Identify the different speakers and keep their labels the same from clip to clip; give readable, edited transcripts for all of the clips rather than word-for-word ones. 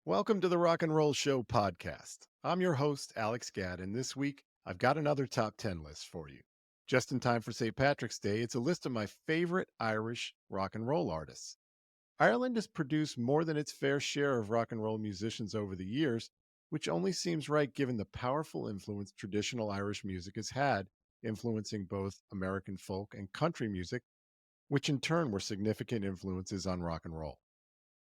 Speaker 1: Welcome to the Rock and Roll Show podcast. I'm your host, Alex Gadd, and this week I've got another top 10 list for you. Just in time for St. Patrick's Day, it's a list of my favorite Irish rock and roll artists. Ireland has produced more than its fair share of rock and roll musicians over the years, which only seems right given the powerful influence traditional Irish music has had, influencing both American folk and country music, which in turn were significant influences on rock and roll.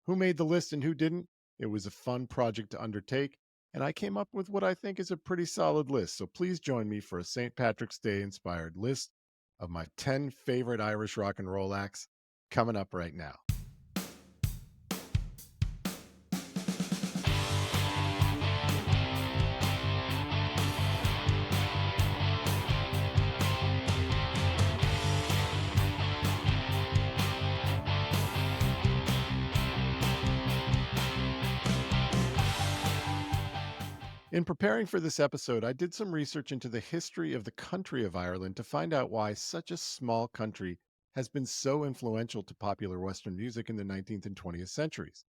Speaker 1: Who made the list and who didn't? It was a fun project to undertake, and I came up with what I think is a pretty solid list. So please join me for a St. Patrick's Day inspired list of my 10 favorite Irish rock and roll acts coming up right now. In preparing for this episode, I did some research into the history of the country of Ireland to find out why such a small country has been so influential to popular Western music in the 19th and 20th centuries.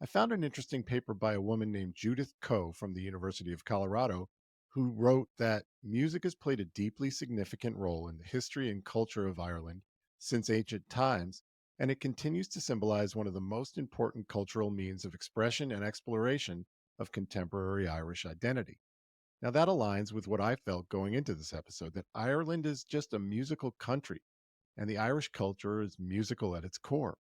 Speaker 1: I found an interesting paper by a woman named Judith Coe from the University of Colorado, who wrote that music has played a deeply significant role in the history and culture of Ireland since ancient times, and it continues to symbolize one of the most important cultural means of expression and exploration of contemporary Irish identity. Now, that aligns with what I felt going into this episode, that Ireland is just a musical country, and the Irish culture is musical at its core.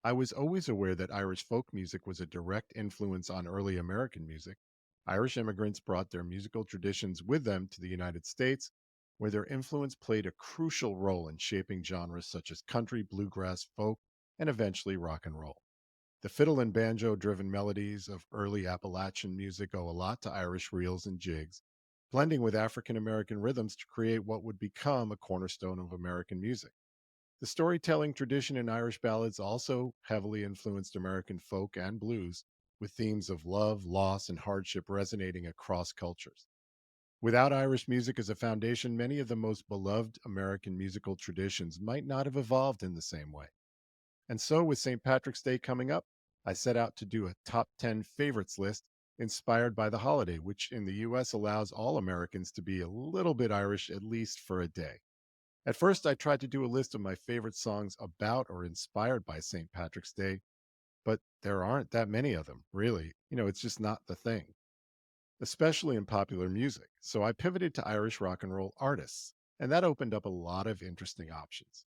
Speaker 1: I was always aware that Irish folk music was a direct influence on early American music. Irish immigrants brought their musical traditions with them to the United States, where their influence played a crucial role in shaping genres such as country, bluegrass, folk, and eventually rock and roll. The fiddle and banjo driven melodies of early Appalachian music owe a lot to Irish reels and jigs, blending with African American rhythms to create what would become a cornerstone of American music. The storytelling tradition in Irish ballads also heavily influenced American folk and blues, with themes of love, loss, and hardship resonating across cultures. Without Irish music as a foundation, many of the most beloved American musical traditions might not have evolved in the same way. And so, with St. Patrick's Day coming up, I set out to do a top 10 favorites list inspired by the holiday, which in the US allows all Americans to be a little bit Irish at least for a day. At first, I tried to do a list of my favorite songs about or inspired by St. Patrick's Day, but there aren't that many of them, really. It's just not the thing, especially in popular music. So I pivoted to Irish rock and roll artists, and that opened up a lot of interesting options.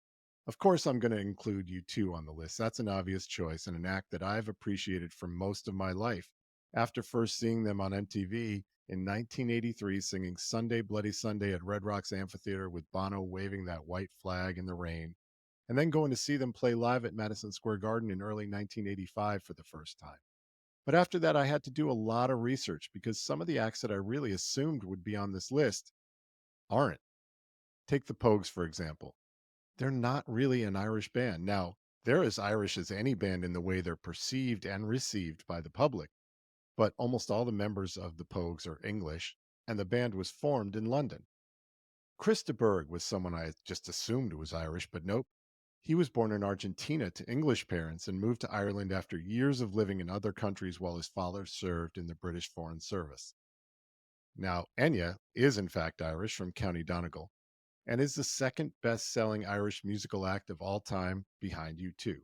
Speaker 1: Of course, I'm going to include U2 on the list. That's an obvious choice and an act that I've appreciated for most of my life. After first seeing them on MTV in 1983 singing Sunday Bloody Sunday at Red Rocks Amphitheater with Bono waving that white flag in the rain, and then going to see them play live at Madison Square Garden in early 1985 for the first time. But after that, I had to do a lot of research because some of the acts that I really assumed would be on this list aren't. Take the Pogues, for example. They're not really an Irish band. Now, they're as Irish as any band in the way they're perceived and received by the public, but almost all the members of the Pogues are English, and the band was formed in London. Chris de Burgh was someone I just assumed was Irish, but nope. He was born in Argentina to English parents and moved to Ireland after years of living in other countries while his father served in the British Foreign Service. Now, Enya is in fact Irish from County Donegal and is the second best selling Irish musical act of all time behind U2.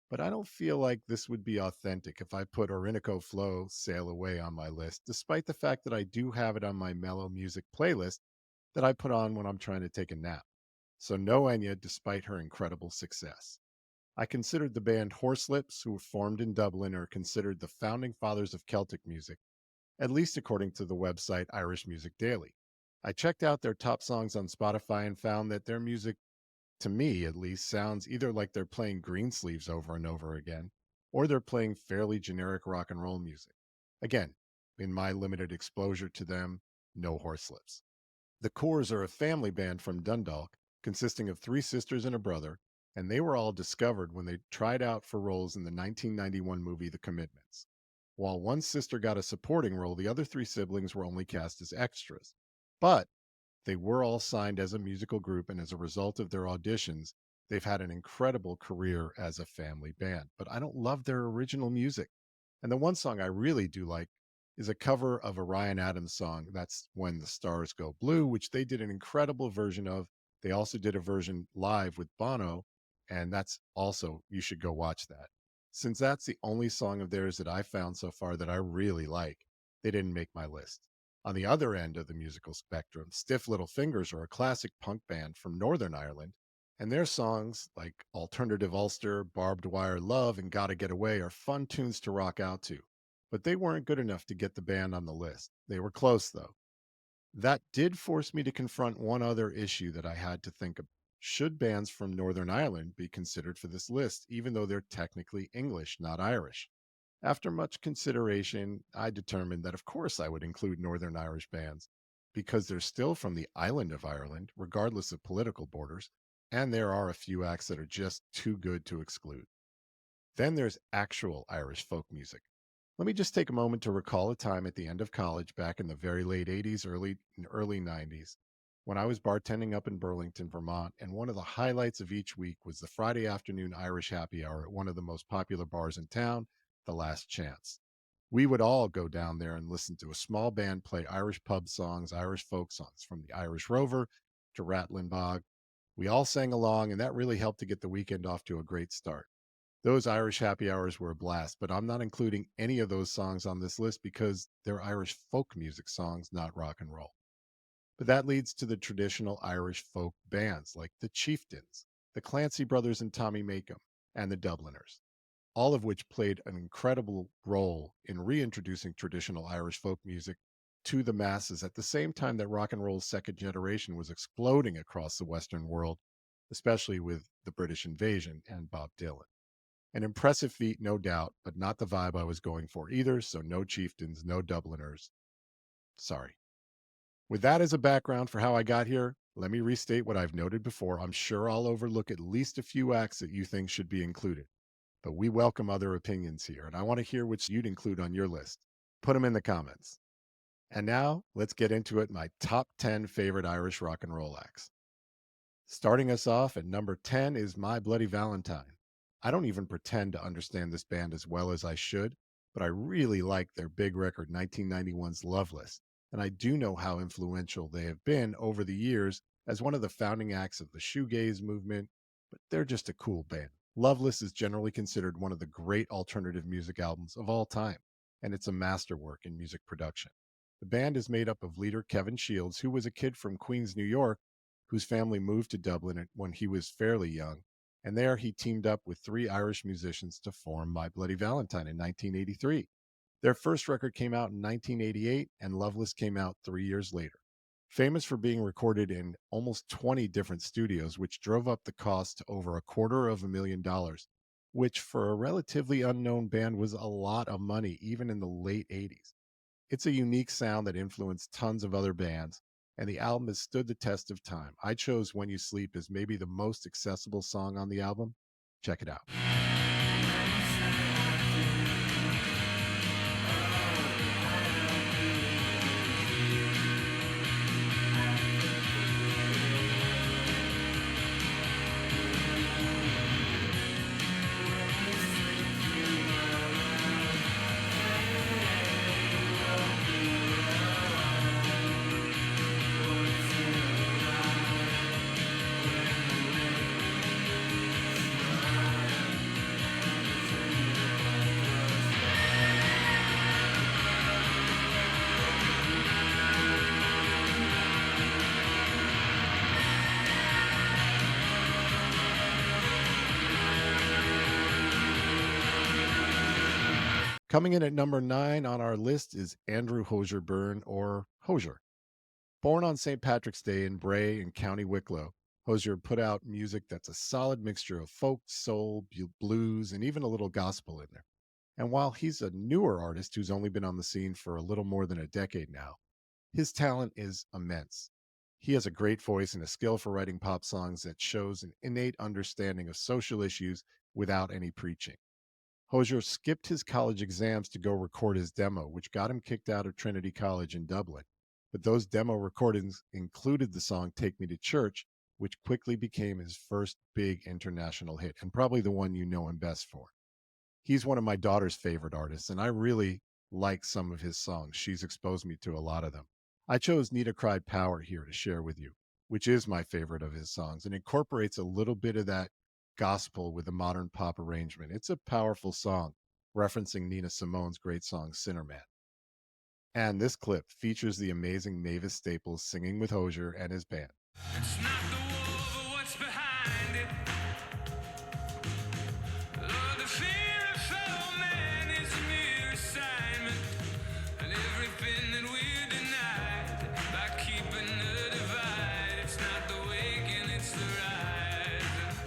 Speaker 1: But I don't feel like this would be authentic if I put Orinoco Flow Sail Away on my list, despite the fact that I do have it on my mellow music playlist that I put on when I'm trying to take a nap. So no Enya, despite her incredible success. I considered the band Horselips, who were formed in Dublin, are considered the founding fathers of Celtic music, at least according to the website Irish Music Daily. I checked out their top songs on Spotify and found that their music, to me at least, sounds either like they're playing Greensleeves over and over again, or they're playing fairly generic rock and roll music. Again, in my limited exposure to them, no Horselips. The Coors are a family band from Dundalk, consisting of three sisters and a brother, and they were all discovered when they tried out for roles in the 1991 movie The Commitments. While one sister got a supporting role, the other three siblings were only cast as extras. But they were all signed as a musical group, and as a result of their auditions, they've had an incredible career as a family band. But I don't love their original music. And the one song I really do like is a cover of a Ryan Adams song. That's When the Stars Go Blue, which they did an incredible version of. They also did a version live with Bono, and that's also, you should go watch that. Since that's the only song of theirs that I found so far that I really like, they didn't make my list. On the other end of the musical spectrum, Stiff Little Fingers are a classic punk band from Northern Ireland, and their songs like Alternative Ulster, Barbed Wire Love, and Gotta Get Away are fun tunes to rock out to. But they weren't good enough to get the band on the list. They were close, though. That did force me to confront one other issue that I had to think of. Should bands from Northern Ireland be considered for this list, even though they're technically English, not Irish? After much consideration, I determined that of course I would include Northern Irish bands because they're still from the island of Ireland, regardless of political borders, and there are a few acts that are just too good to exclude. Then there's actual Irish folk music. Let me just take a moment to recall a time at the end of college back in the very late 80s, early 90s, when I was bartending up in Burlington, Vermont, and one of the highlights of each week was the Friday afternoon Irish happy hour at one of the most popular bars in town, The Last Chance. We would all go down there and listen to a small band play Irish pub songs, Irish folk songs, from the Irish Rover to Rattling Bog. We all sang along, and that really helped to get the weekend off to a great start. Those Irish happy hours were a blast, but I'm not including any of those songs on this list because they're Irish folk music songs, not rock and roll. But that leads to the traditional Irish folk bands like the Chieftains, the Clancy Brothers and Tommy Makem, and the Dubliners, all of which played an incredible role in reintroducing traditional Irish folk music to the masses at the same time that rock and roll's second generation was exploding across the Western world, especially with the British invasion and Bob Dylan. An impressive feat, no doubt, but not the vibe I was going for either. So no Chieftains, no Dubliners. Sorry. With that as a background for how I got here, let me restate what I've noted before. I'm sure I'll overlook at least a few acts that you think should be included, but we welcome other opinions here, and I want to hear which you'd include on your list. Put them in the comments. And now let's get into it, my top 10 favorite Irish rock and roll acts. Starting us off at number 10 is My Bloody Valentine. I don't even pretend to understand this band as well as I should, but I really like their big record 1991's Loveless, and I do know how influential they have been over the years as one of the founding acts of the shoegaze movement, but they're just a cool band. Loveless is generally considered one of the great alternative music albums of all time, and it's a masterwork in music production. The band is made up of leader Kevin Shields, who was a kid from Queens, New York, whose family moved to Dublin when he was fairly young. And there he teamed up with three Irish musicians to form My Bloody Valentine in 1983. Their first record came out in 1988, and Loveless came out 3 years later. Famous for being recorded in almost 20 different studios, which drove up the cost to over $250,000, which for a relatively unknown band was a lot of money, even in the late 80s. It's a unique sound that influenced tons of other bands, and the album has stood the test of time. I chose When You Sleep as maybe the most accessible song on the album. Check it out. Coming in at number 9 on our list is Andrew Hosier Byrne, or Hosier. Born on St. Patrick's Day in Bray in County Wicklow, Hosier put out music that's a solid mixture of folk, soul, blues, and even a little gospel in there. And while he's a newer artist who's only been on the scene for a little more than a decade now, his talent is immense. He has a great voice and a skill for writing pop songs that shows an innate understanding of social issues without any preaching. Hosier skipped his college exams to go record his demo, which got him kicked out of Trinity College in Dublin. But those demo recordings included the song Take Me to Church, which quickly became his first big international hit, and probably the one you know him best for. He's one of my daughter's favorite artists, and I really like some of his songs. She's exposed me to a lot of them. I chose Nita Cried Power here to share with you, which is my favorite of his songs and incorporates a little bit of that gospel with a modern pop arrangement. It's a powerful song, referencing Nina Simone's great song Sinner Man. And this clip features the amazing Mavis Staples singing with Hozier and his band.
Speaker 2: It's not the war, but what's behind it. Lord, the fear of fellow man is a mere assignment, and everything that we're denied by keeping the divide. It's not the waking, it's the rise.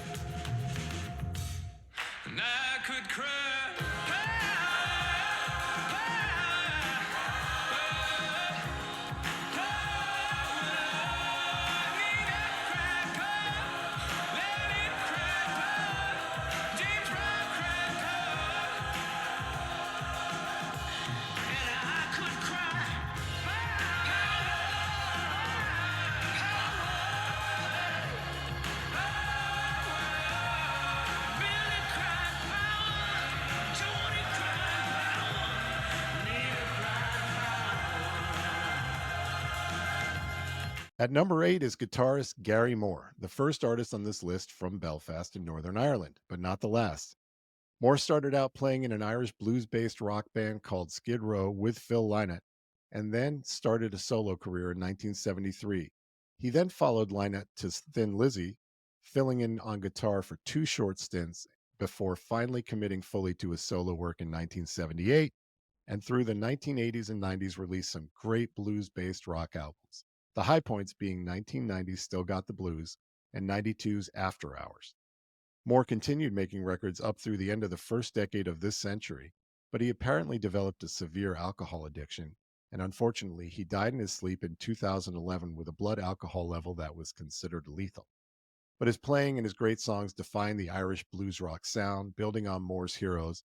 Speaker 2: And I could cry.
Speaker 1: At number 8 is guitarist Gary Moore, the first artist on this list from Belfast in Northern Ireland, but not the last. Moore started out playing in an Irish blues based rock band called Skid Row with Phil Lynott, and then started a solo career in 1973. He then followed Lynott to Thin Lizzy, filling in on guitar for 2 short stints before finally committing fully to his solo work in 1978, and through the 1980s and 90s released some great blues based rock albums. The high points being 1990's Still Got the Blues and 92's After Hours. Moore continued making records up through the end of the first decade of this century, but he apparently developed a severe alcohol addiction, and unfortunately, he died in his sleep in 2011 with a blood alcohol level that was considered lethal. But his playing and his great songs define the Irish blues rock sound, building on Moore's heroes,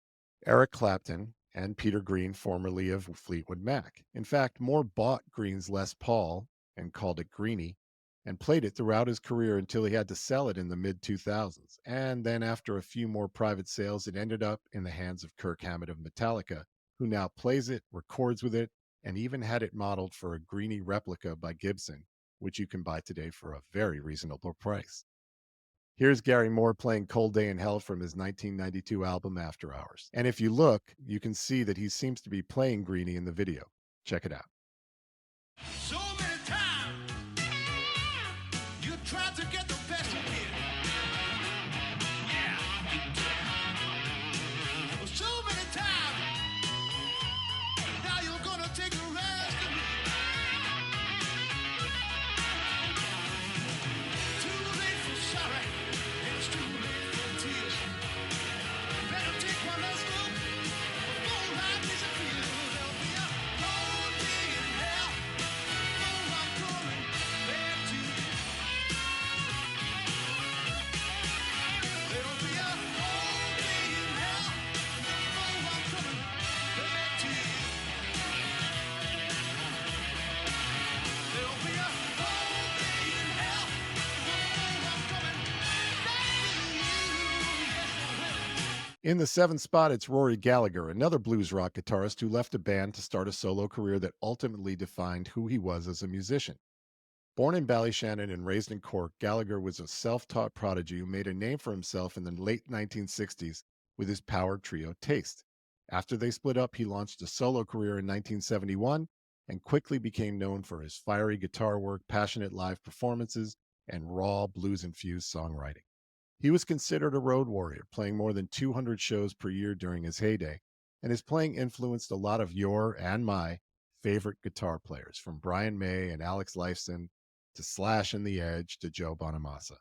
Speaker 1: Eric Clapton and Peter Green, formerly of Fleetwood Mac. In fact, Moore bought Green's Les Paul and called it Greenie, and played it throughout his career until he had to sell it in the mid 2000s. And then, after a few more private sales, it ended up in the hands of Kirk Hammett of Metallica, who now plays it, records with it, and even had it modeled for a Greenie replica by Gibson, which you can buy today for a very reasonable price. Here's Gary Moore playing Cold Day in Hell from his 1992 album After Hours. And if you look, you can see that he seems to be playing Greenie in the video. Check it out.
Speaker 2: So many times you tried to get the best of me. Yeah. So many times now you're gonna take the rest of me. Too late for sorry, and it's too late for tears. Better take one last look before life disappears. There'll be a cold day in hell.
Speaker 1: In the 7th spot, it's Rory Gallagher, another blues rock guitarist who left a band to start a solo career that ultimately defined who he was as a musician. Born in Ballyshannon and raised in Cork, Gallagher was a self taught prodigy who made a name for himself in the late 1960s with his power trio Taste. After they split up, he launched a solo career in 1971 and quickly became known for his fiery guitar work, passionate live performances, and raw blues infused songwriting. He was considered a road warrior, playing more than 200 shows per year during his heyday, and his playing influenced a lot of your and my favorite guitar players, from Brian May and Alex Lifeson to Slash and the Edge to Joe Bonamassa.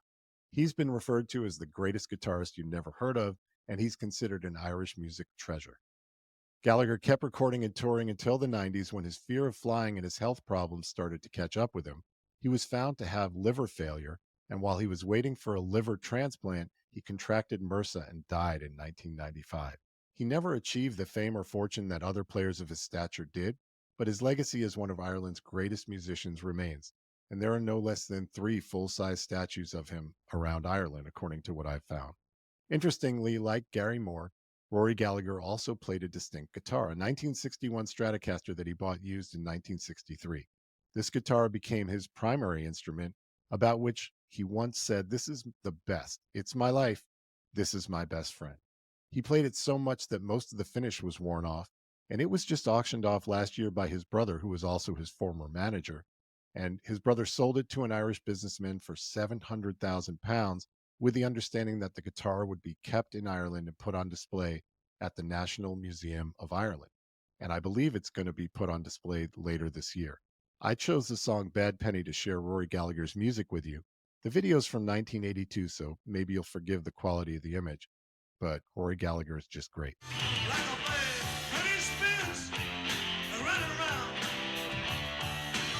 Speaker 1: He's been referred to as the greatest guitarist you've never heard of, and he's considered an Irish music treasure. Gallagher kept recording and touring until the 90s when his fear of flying and his health problems started to catch up with him. He was found to have liver failure, and while he was waiting for a liver transplant, he contracted MRSA and died in 1995. He never achieved the fame or fortune that other players of his stature did, but his legacy as one of Ireland's greatest musicians remains, and there are no less than 3 full-size statues of him around Ireland, according to what I've found. Interestingly, like Gary Moore, Rory Gallagher also played a distinct guitar, a 1961 Stratocaster that he bought used in 1963. This guitar became his primary instrument, about which he once said, "This is the best. It's my life. This is my best friend." He played it so much that most of the finish was worn off, and it was just auctioned off last year by his brother, who was also his former manager. And his brother sold it to an Irish businessman for £700,000 with the understanding that the guitar would be kept in Ireland and put on display at the National Museum of Ireland. And I believe it's going to be put on display later this year. I chose the song Bad Penny to share Rory Gallagher's music with you. The video's from 1982, so maybe you'll forgive the quality of the image, but Rory Gallagher is just great.
Speaker 2: Like a wave, when it spins around and around.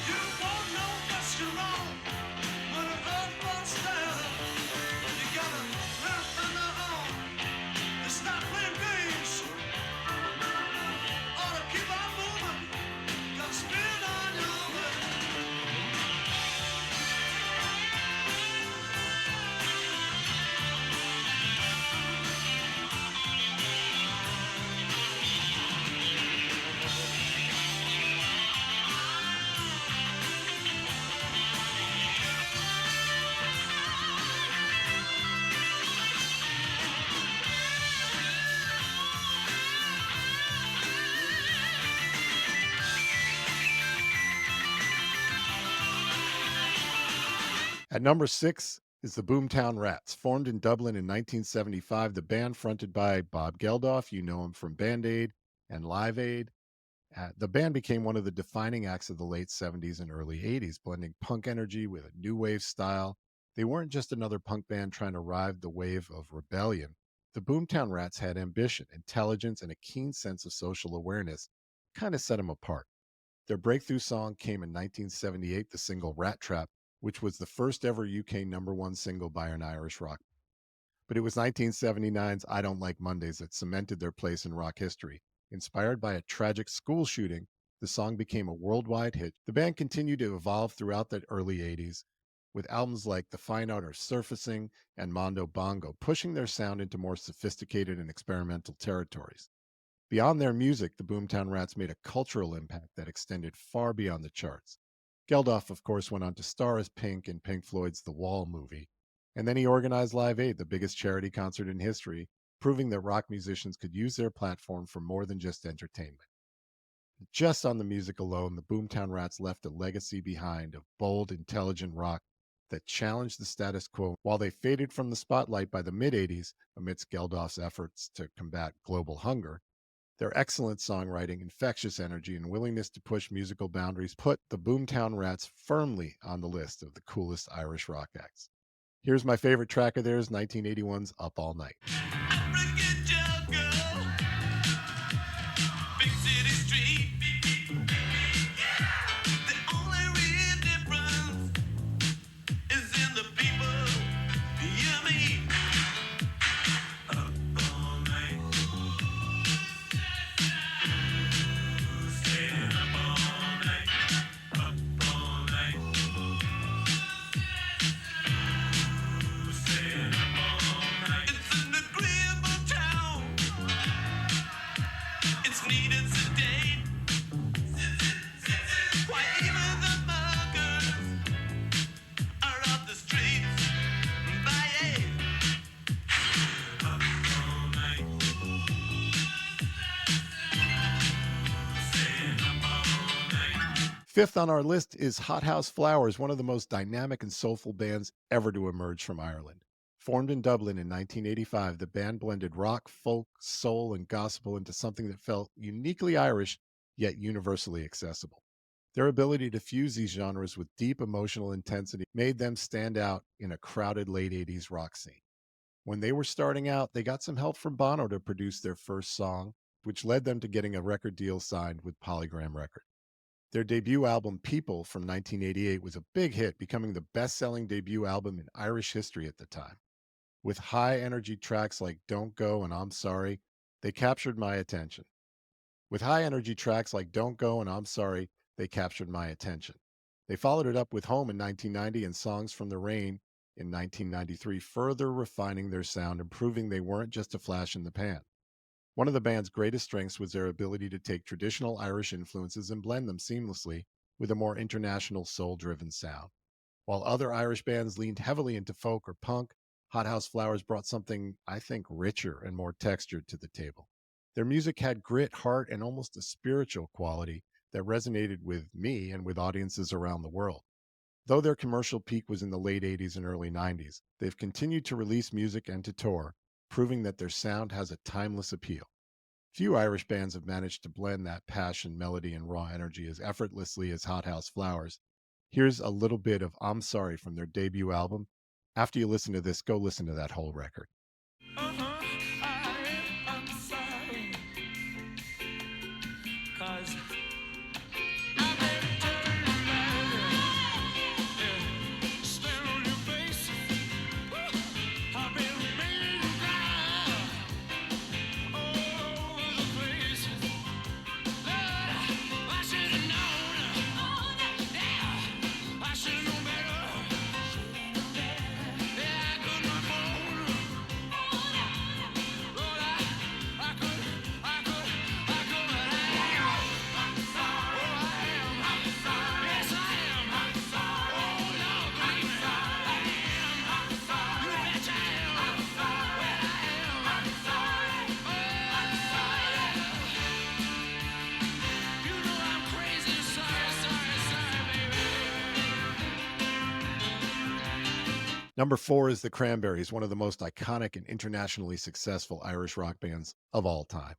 Speaker 2: You won't know what's wrong when it all falls down. You gotta learn from the own. It's not playing games. Ought to keep on moving. Gotta spin on your way.
Speaker 1: At number 6 is the Boomtown Rats. Formed in Dublin in 1975, the band fronted by Bob Geldof, you know him from Band Aid and Live Aid. The band became one of the defining acts of the late 70s and early 80s, blending punk energy with a new wave style. They weren't just another punk band trying to ride the wave of rebellion. The Boomtown Rats had ambition, intelligence, and a keen sense of social awareness, kind of set them apart. Their breakthrough song came in 1978, the single Rat Trap, which was the first ever UK number one single by an Irish rock. But it was 1979's I Don't Like Mondays that cemented their place in rock history. Inspired by a tragic school shooting, the song became a worldwide hit. The band continued to evolve throughout the early 80s, with albums like The Fine Art of Surfacing and Mondo Bongo, pushing their sound into more sophisticated and experimental territories. Beyond their music, the Boomtown Rats made a cultural impact that extended far beyond the charts. Geldof, of course, went on to star as Pink in Pink Floyd's The Wall movie, and then he organized Live Aid, the biggest charity concert in history, proving that rock musicians could use their platform for more than just entertainment. Just on the music alone, the Boomtown Rats left a legacy behind of bold, intelligent rock that challenged the status quo while they faded from the spotlight by the mid 80s amidst Geldof's efforts to combat global hunger. Their excellent songwriting, infectious energy, and willingness to push musical boundaries put the Boomtown Rats firmly on the list of the coolest Irish rock acts. Here's my favorite track of theirs, 1981's Up All Night.
Speaker 2: African jungle, big city street. The only real difference is in the people you meet. Up all night, staying up all night, up all night, staying up all night. It's an agreeable town. It's neat and sedate. Why even the muggers are off the streets by 8. Up all night, staying up all night.
Speaker 1: Fifth on our list is Hothouse Flowers, one of the most dynamic and soulful bands ever to emerge from Ireland. Formed in Dublin in 1985, the band blended rock, folk, soul, and gospel into something that felt uniquely Irish, yet universally accessible. Their ability to fuse these genres with deep emotional intensity made them stand out in a crowded late 80s rock scene. When they were starting out, they got some help from Bono to produce their first song, which led them to getting a record deal signed with Polygram Records. Their debut album, People, from 1988, was a big hit, becoming the best-selling debut album in Irish history at the time. With high-energy tracks like Don't Go and I'm Sorry, they captured my attention. With high-energy tracks like Don't Go and I'm Sorry, they captured my attention. They followed it up with Home in 1990 and Songs from the Rain in 1993, further refining their sound and proving they weren't just a flash in the pan. One of the band's greatest strengths was their ability to take traditional Irish influences and blend them seamlessly with a more international soul driven sound. While other Irish bands leaned heavily into folk or punk, Hothouse Flowers brought something, I think, richer and more textured to the table. Their music had grit, heart, and almost a spiritual quality that resonated with me and with audiences around the world. Though their commercial peak was in the late 80s and early 90s, they've continued to release music and to tour, proving that their sound has a timeless appeal. Few Irish bands have managed to blend that passion, melody, and raw energy as effortlessly as Hothouse Flowers. Here's a little bit of I'm Sorry from their debut album. After you listen to this, go listen to that whole record.
Speaker 2: Uh-huh, I'm sorry, 'cause I've been turning back, yeah, stand on your face. I've been making you cry all over the place. Lord, I should have known, yeah, I should have known better. Yeah, I could not phone. Lord, I could, but I am. Oh, I am. Yes, I am. Oh, Lord, believe me. I am. You betcha I am. Well, I am. Oh, you know I'm crazy. Sorry, baby.
Speaker 1: Number 4 is the Cranberries, one of the most iconic and internationally successful Irish rock bands of all time.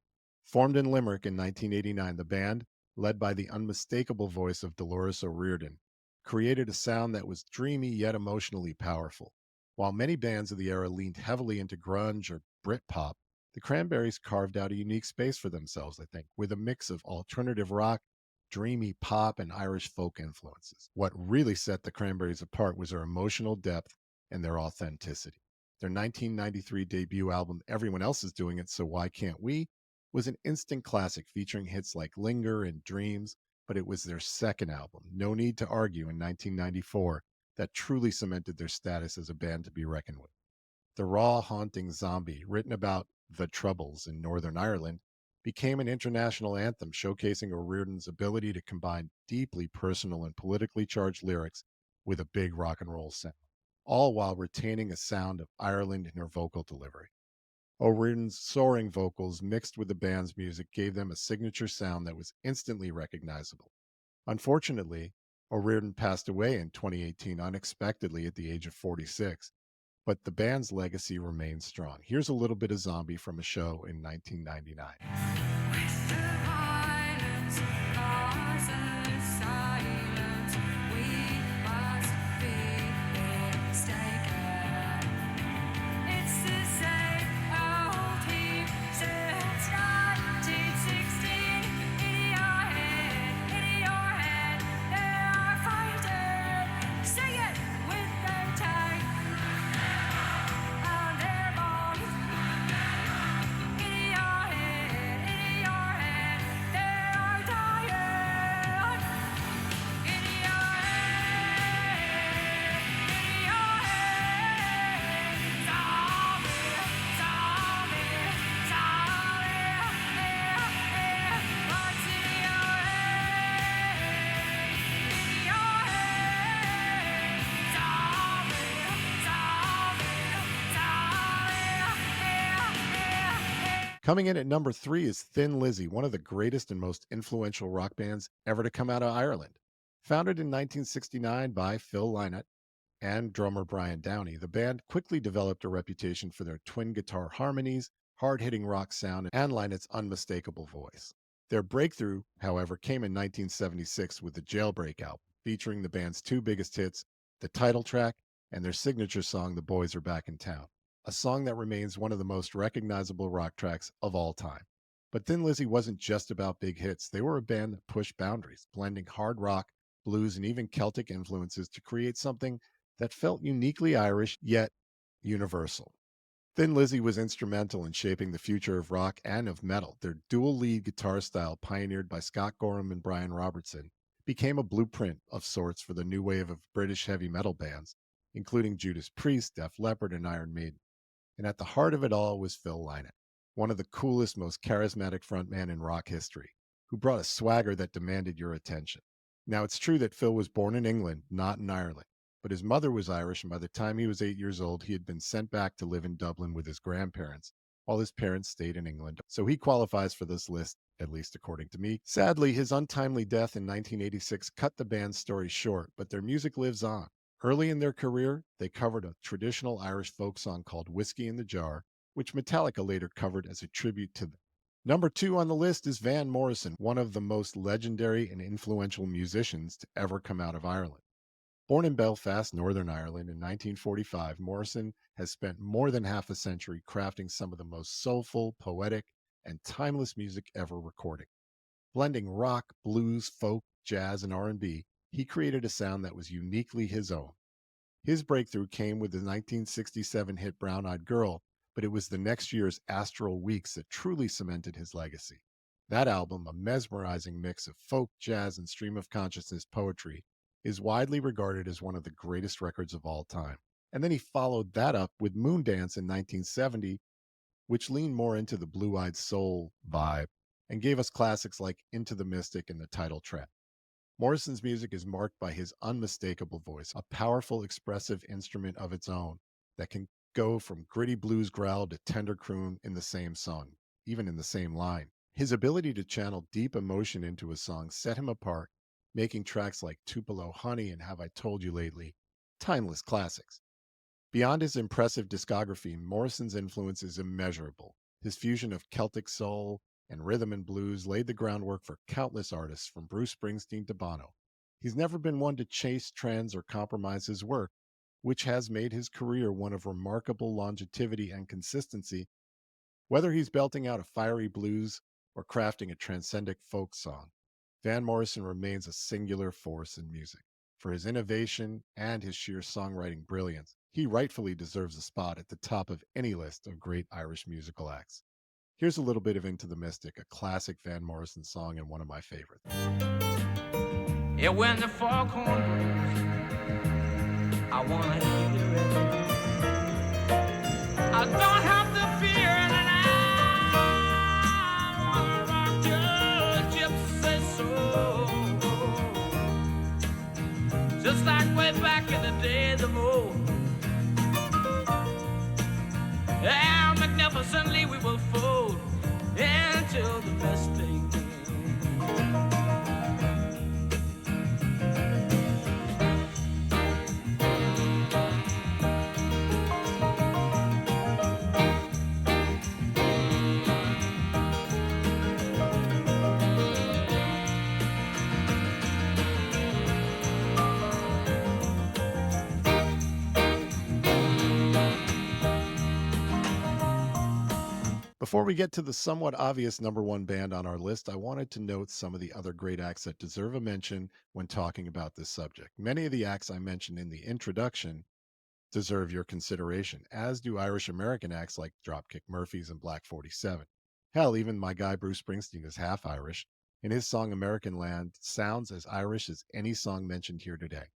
Speaker 1: Formed in Limerick in 1989, the band, led by the unmistakable voice of Dolores O'Riordan, created a sound that was dreamy yet emotionally powerful. While many bands of the era leaned heavily into grunge or Britpop, the Cranberries carved out a unique space for themselves, I think, with a mix of alternative rock, dreamy pop, and Irish folk influences. What really set the Cranberries apart was their emotional depth and their authenticity. Their 1993 debut album, Everyone Else Is Doing It, So Why Can't We, was an instant classic featuring hits like Linger and Dreams, but it was their second album, No Need to Argue, in 1994, that truly cemented their status as a band to be reckoned with. The raw, haunting Zombie, written about the Troubles in Northern Ireland, became an international anthem showcasing O'Riordan's ability to combine deeply personal and politically charged lyrics with a big rock and roll sound, all while retaining a sound of Ireland in her vocal delivery. O'Riordan's soaring vocals mixed with the band's music gave them a signature sound that was instantly recognizable. Unfortunately, O'Riordan passed away in 2018 unexpectedly at the age of 46, but the band's legacy remains strong. Here's a little bit of Zombie from a show in 1999.
Speaker 3: With the violence causes silence, we must be mistaken. It's the same old team since 1916. In your head, they are fighting. Sing it with their tank and their bombs. In your head, they are dying. In your head, zombie, zombie, zombie. What's in your head? Zombie.
Speaker 1: Coming in at number 3 is Thin Lizzy, one of the greatest and most influential rock bands ever to come out of Ireland. Founded in 1969 by Phil Lynott and drummer Brian Downey, the band quickly developed a reputation for their twin guitar harmonies, hard hitting rock sound, and Lynott's unmistakable voice. Their breakthrough, however, came in 1976 with the Jailbreak album, featuring the band's two biggest hits, the title track and their signature song, The Boys Are Back in Town, a song that remains one of the most recognizable rock tracks of all time. But Thin Lizzy wasn't just about big hits. They were a band that pushed boundaries, blending hard rock, blues, and even Celtic influences to create something that felt uniquely Irish yet universal. Thin Lizzy was instrumental in shaping the future of rock and of metal. Their dual lead guitar style, pioneered by Scott Gorham and Brian Robertson, became a blueprint of sorts for the new wave of British heavy metal bands, including Judas Priest, Def Leppard, and Iron Maiden. And at the heart of it all was Phil Lynott, one of the coolest, most charismatic frontmen in rock history, who brought a swagger that demanded your attention. Now, it's true that Phil was born in England, not in Ireland, but his mother was Irish, and by the time he was 8 years old, he had been sent back to live in Dublin with his grandparents, while his parents stayed in England. So he qualifies for this list, at least according to me. Sadly, his untimely death in 1986 cut the band's story short, but their music lives on. Early in their career, they covered a traditional Irish folk song called Whiskey in the Jar, which Metallica later covered as a tribute to them. Number 2 on the list is Van Morrison, one of the most legendary and influential musicians to ever come out of Ireland. Born in Belfast, Northern Ireland in 1945, Morrison has spent more than half a century crafting some of the most soulful, poetic, and timeless music ever recorded. Blending rock, blues, folk, jazz, and R&B, he created a sound that was uniquely his own. His breakthrough came with the 1967 hit Brown Eyed Girl, but it was the next year's Astral Weeks that truly cemented his legacy. That album, a mesmerizing mix of folk, jazz, and stream of consciousness poetry, is widely regarded as one of the greatest records of all time. And then he followed that up with Moondance in 1970, which leaned more into the blue-eyed soul vibe and gave us classics like Into the Mystic and the title track. Morrison's music is marked by his unmistakable voice, a powerful, expressive instrument of its own that can go from gritty blues growl to tender croon in the same song, even in the same line. His ability to channel deep emotion into a song set him apart, making tracks like Tupelo Honey and Have I Told You Lately timeless classics. Beyond his impressive discography, Morrison's influence is immeasurable. His fusion of Celtic soul and rhythm and blues laid the groundwork for countless artists, from Bruce Springsteen to Bono. He's never been one to chase trends or compromise his work, which has made his career one of remarkable longevity and consistency, whether he's belting out a fiery blues or crafting a transcendent folk song. Van Morrison remains a singular force in music. For his innovation and his sheer songwriting brilliance, he rightfully deserves a spot at the top of any list of great Irish musical acts. Here's a little bit of Into the Mystic, a classic Van Morrison song and one of my favorites.
Speaker 2: Yeah, when the foghorn grows, I wanna hear it. I don't have to fear it, and I wanna rock your gypsy soul, just like way back in the days of old. Yeah, magnificently we will fold into the mystic.
Speaker 1: Before we get to the somewhat obvious number 1 band on our list, I wanted to note some of the other great acts that deserve a mention when talking about this subject. Many of the acts I mentioned in the introduction deserve your consideration, as do Irish American acts like Dropkick Murphys and Black 47. Hell, even my guy Bruce Springsteen is half Irish, and his song American Land sounds as Irish as any song mentioned here today.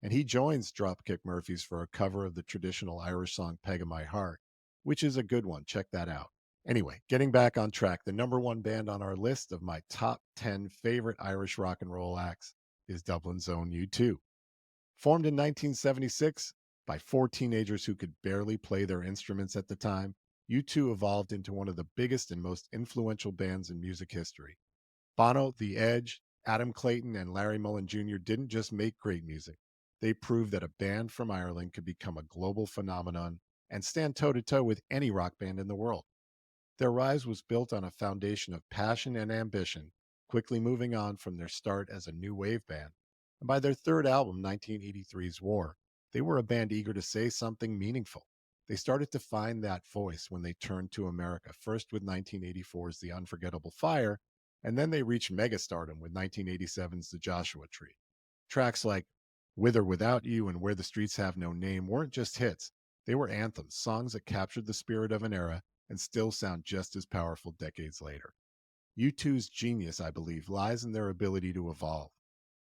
Speaker 1: And he joins Dropkick Murphys for a cover of the traditional Irish song Peg of My Heart, which is a good one. Check that out. Anyway, getting back on track, the number 1 band on our list of my top 10 favorite Irish rock and roll acts is Dublin's own U2. Formed in 1976 by 4 teenagers who could barely play their instruments at the time, U2 evolved into one of the biggest and most influential bands in music history. Bono, The Edge, Adam Clayton, and Larry Mullen Jr. didn't just make great music. They proved that a band from Ireland could become a global phenomenon and stand toe-to-toe with any rock band in the world. Their rise was built on a foundation of passion and ambition, quickly moving on from their start as a new wave band. And by their third album, 1983's War, they were a band eager to say something meaningful. They started to find that voice when they turned to America, first with 1984's The Unforgettable Fire, and then they reached megastardom with 1987's The Joshua Tree. Tracks like With or Without You and Where the Streets Have No Name weren't just hits. They were anthems, songs that captured the spirit of an era and still sound just as powerful decades later. U2's genius, I believe, lies in their ability to evolve.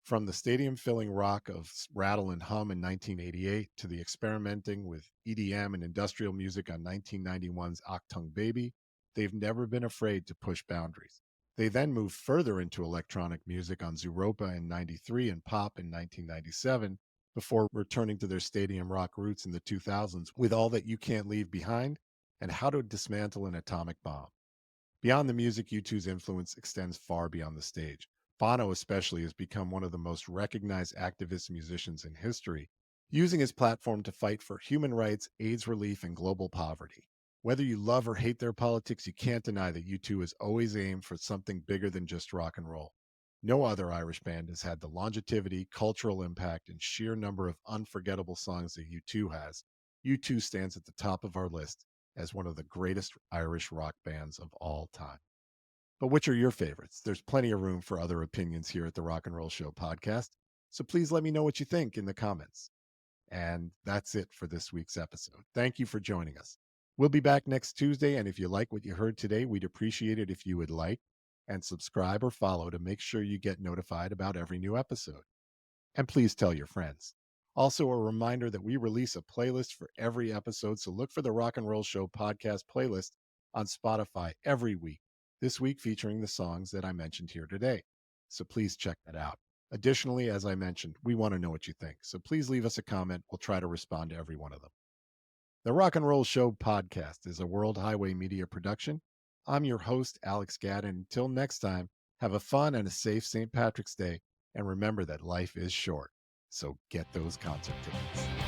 Speaker 1: From the stadium-filling rock of Rattle and Hum in 1988 to the experimenting with EDM and industrial music on 1991's Achtung Baby, they've never been afraid to push boundaries. They then moved further into electronic music on Zooropa in 93 and pop in 1997, before returning to their stadium rock roots in the 2000s with All That You Can't Leave Behind and How to Dismantle an Atomic Bomb. Beyond the music, U2's influence extends far beyond the stage. Bono, especially, has become one of the most recognized activist musicians in history, using his platform to fight for human rights, AIDS relief, and global poverty. Whether you love or hate their politics, you can't deny that U2 has always aimed for something bigger than just rock and roll. No other Irish band has had the longevity, cultural impact, and sheer number of unforgettable songs that U2 has. U2 stands at the top of our list as one of the greatest Irish rock bands of all time. But which are your favorites? There's plenty of room for other opinions here at the Rock and Roll Show podcast, so please let me know what you think in the comments. And that's it for this week's episode. Thank you for joining us. We'll be back next Tuesday, and if you like what you heard today, we'd appreciate it if you would like and subscribe or follow to make sure you get notified about every new episode. And please tell your friends. Also, a reminder that we release a playlist for every episode, so look for the Rock and Roll Show podcast playlist on Spotify every week, this week featuring the songs that I mentioned here today. So please check that out. Additionally, as I mentioned, we want to know what you think, so please leave us a comment. We'll try to respond to every one of them. The Rock and Roll Show podcast is a World Highway Media production. I'm your host, Alex Gadd, and until next time, have a fun and a safe St. Patrick's Day, and remember that life is short, so get those concert tickets.